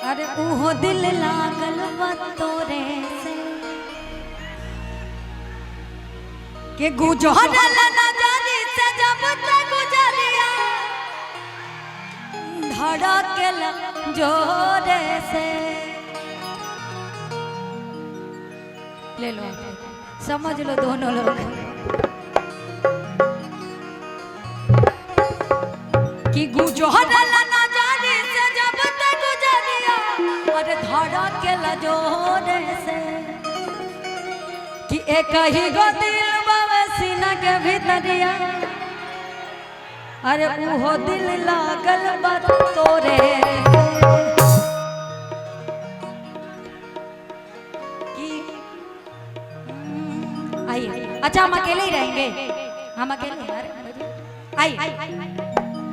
अरे उहो दिल लागल बा तोरे से के गुजरल नजरी से जब तक गुजरिया धड़कल जोरे से। ले लो समझ लो दोनों लोग कि गुजरल नजरी से जब तक गुजरिया अरे धड़कल जोरे से कि एक ही गो दिल बावे सीना के भीतरिया अरे उहो दिल लागल बा तोरे कि आइए। अच्छा हम अकेले ही रहेंगे, हम अकेले आइए।